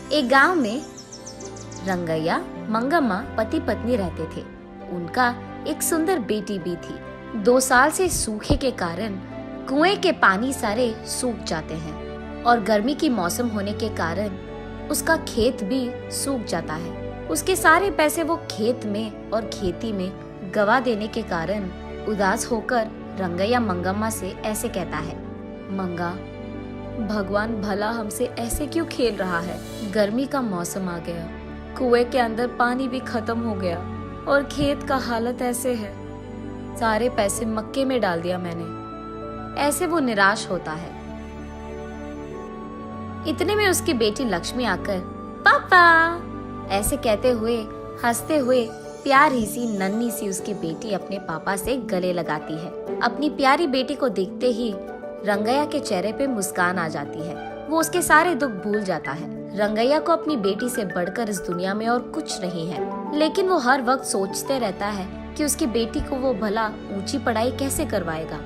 एक गांव में रंगैया मंगम्मा पति पत्नी रहते थे। उनका एक सुंदर बेटी भी थी। 2 साल से सूखे के कारण कुएं के पानी सारे सूख जाते हैं और गर्मी की मौसम होने के कारण उसका खेत भी सूख जाता है। उसके सारे पैसे वो खेत में और खेती में गवा देने के कारण उदास होकर रंगैया मंगम्मा से ऐसे कहता है, मंगा, भगवान भला हमसे ऐसे क्यों खेल रहा है। गर्मी का मौसम आ गया, कुएं के अंदर पानी भी खत्म हो गया और खेत का हालत ऐसे है। सारे पैसे मक्के में डाल दिया मैंने। ऐसे वो निराश होता है। इतने में उसकी बेटी लक्ष्मी आकर पापा ऐसे कहते हुए हंसते हुए प्यारी सी नन्ही सी उसकी बेटी अपने पापा से गले लगाती है। अपनी प्यारी बेटी को देखते ही रंगैया के चेहरे पे मुस्कान आ जाती है। वो उसके सारे दुख भूल जाता है। रंगैया को अपनी बेटी से बढ़कर इस दुनिया में और कुछ नहीं है, लेकिन वो हर वक्त सोचते रहता है कि उसकी बेटी को वो भला ऊंची पढ़ाई कैसे करवाएगा।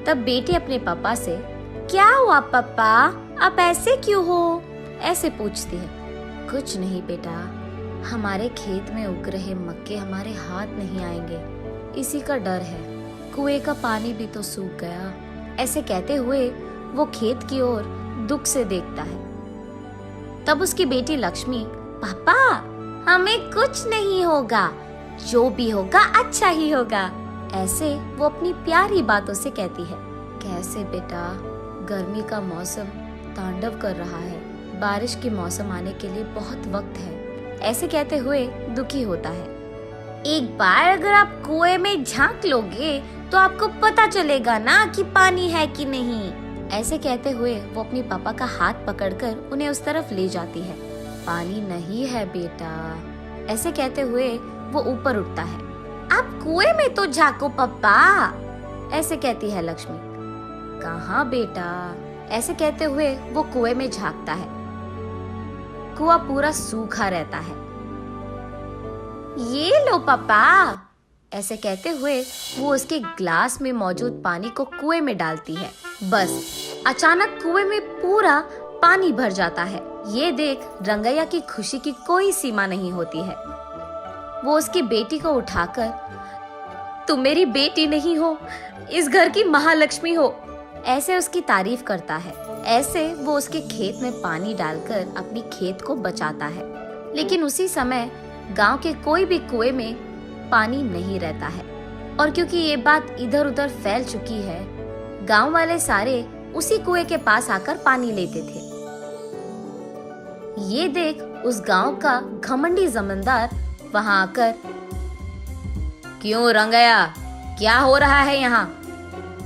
तब बेटी अपने पापा से, क्या हुआ पापा, आप ऐसे क्यों हो, ऐसे पूछती है। कुछ नहीं बेटा, हमारे खेत में उग रहे मक्के हमारे हाथ नहीं आएंगे, इसी का डर है। कुएं का पानी भी तो सूख गया। ऐसे कहते हुए वो खेत की ओर दुख से देखता है। तब उसकी बेटी लक्ष्मी, पापा हमें कुछ नहीं होगा, जो भी होगा अच्छा ही होगा, ऐसे वो अपनी प्यारी बातों से कहती है। कैसे बेटा, गर्मी का मौसम तांडव कर रहा है, बारिश के मौसम आने के लिए बहुत वक्त है, ऐसे कहते हुए दुखी होता है। एक बार अगर आप कुएं में झांक लोगे तो आपको पता चलेगा ना कि पानी है कि नहीं। ऐसे कहते हुए वो अपनी पापा का हाथ पकड़कर उन्हें उस तरफ ले जाती है। पानी नहीं है बेटा, ऐसे कहते हुए वो ऊपर उठता है। आप कुएं में तो झांको पापा, ऐसे कहती है लक्ष्मी। कहाँ बेटा, ऐसे कहते हुए वो कुएं में झांकता है। कुआं पूरा सूखा रहता है। ये लो पापा, ऐसे कहते हुए वो उसके ग्लास में मौजूद पानी को कुएं में डालती है। बस अचानक कुएं में पूरा पानी भर जाता है। ये देख रंगैया की खुशी की कोई सीमा नहीं होती है। वो उसकी बेटी को उठाकर, तुम मेरी बेटी नहीं हो, इस घर की महालक्ष्मी हो, ऐसे उसकी तारीफ करता है। ऐसे वो उसके खेत में पानी डालकर अपनी खेत को बचाता है। लेकिन उसी समय गांव के कोई भी कुएं में पानी नहीं रहता है, और क्योंकि ये बात इधर उधर फैल चुकी है, गांव वाले सारे उसी कुएं के पास आकर पानी लेते थे। ये देख उस गांव का घमंडी जमींदार वहां आकर, क्यों रंगैया, क्या हो रहा है यहाँ?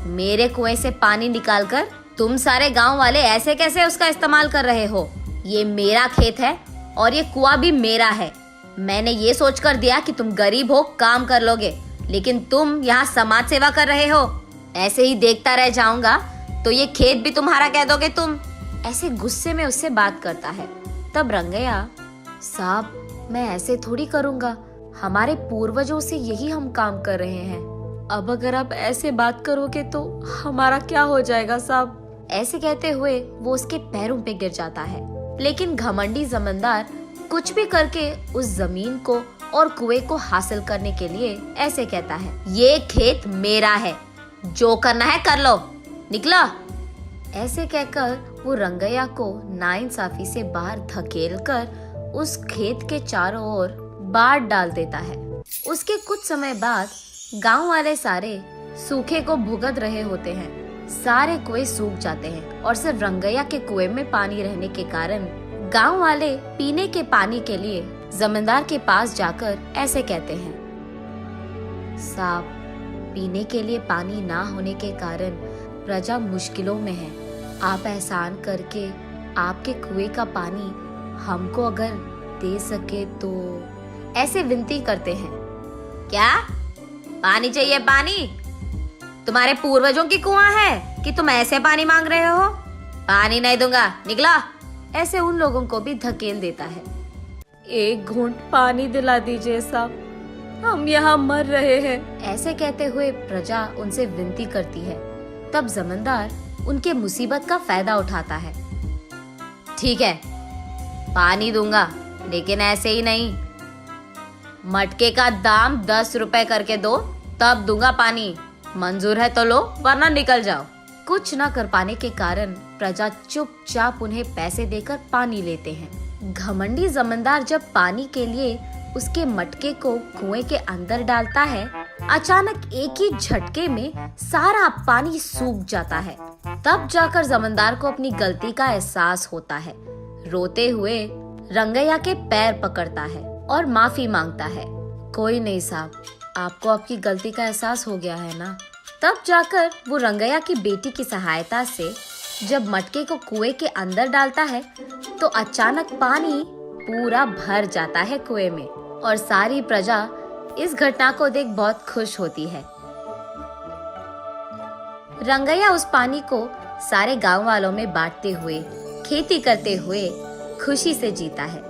मेरे कुएं से पानी निकालकर तुम सारे गांव वाले ऐसे कैसे उसका इस्तेमाल कर रहे हो? ये मेरा खेत है और ये कुआं भी मेरा है। मैंने ये सोचकर दिया कि तुम गरीब हो, काम कर लोगे, लेकिन तुम यहाँ समाज सेवा कर रहे हो। ऐसे ही देखता रह जाऊंगा तो ये खेत भी तुम्हारा कह दोगे तुम। ऐसे गुस्से में उससे बात करता है। तब रंगैया, साहब मैं ऐसे थोड़ी करूंगा, हमारे पूर्वजों से यही हम काम कर रहे हैं। अब अगर आप ऐसे बात करोगे तो हमारा क्या हो जाएगा साहब? ऐसे कहते हुए वो उसके पैरों पे गिर जाता है। लेकिन घमंडी जमींदार कुछ भी करके उस जमीन को और कुएं को हासिल करने के लिए ऐसे कहता है, ये खेत मेरा है, जो करना है कर लो, निकलो। ऐसे कहकर वो रंगैया को नाइंसाफी से बाहर धकेलकर उस खेत के चारों ओर बाढ़ डाल देता है। उसके कुछ समय बाद गांव वाले सारे सूखे को भुगत रहे होते हैं। सारे कुएं सूख जाते हैं और सिर्फ रंगैया के कुएं में पानी रहने के कारण गांव वाले पीने के पानी के लिए जमींदार के पास जाकर ऐसे कहते हैं, साहब पीने के लिए पानी ना होने के कारण प्रजा मुश्किलों में है। आप एहसान करके आपके कुएं का पानी हमको अगर दे सके तो, ऐसे विनती करते हैं। क्या पानी चाहिए? पानी तुम्हारे पूर्वजों की कुआं है कि तुम ऐसे पानी मांग रहे हो? पानी नहीं दूंगा, निकला। ऐसे उन लोगों को भी धकेल देता है। एक घूंट पानी दिला दीजिए साहब, हम यहाँ मर रहे हैं, ऐसे कहते हुए प्रजा उनसे विनती करती है। तब जमींदार उनके मुसीबत का फायदा उठाता है। ठीक है, पानी दूंगा, लेकिन ऐसे ही नहीं। मटके का दाम 10 रुपए करके दो, तब दूंगा पानी। मंजूर है तो लो, वरना निकल जाओ। कुछ न कर पाने के कारण प्रजा चुपचाप उन्हें पैसे देकर पानी लेते हैं। घमंडी जमींदार जब पानी के लिए उसके मटके को कुएं के अंदर डालता है, अचानक एक ही झटके में सारा पानी सूख जाता है। तब जाकर जमींदार को अपनी गलती का एहसास होता है। रोते हुए रंगैया के पैर पकड़ता है और माफी मांगता है। कोई नहीं साहब, आपको आपकी गलती का एहसास हो गया है ना। तब जाकर वो रंगैया की बेटी की सहायता से जब मटके को कुएं के अंदर डालता है तो अचानक पानी पूरा भर जाता है कुएं में और सारी प्रजा इस घटना को देख बहुत खुश होती है। रंगैया उस पानी को सारे गांव वालों में बांटते हुए, खेती करते हुए खुशी से जीता है।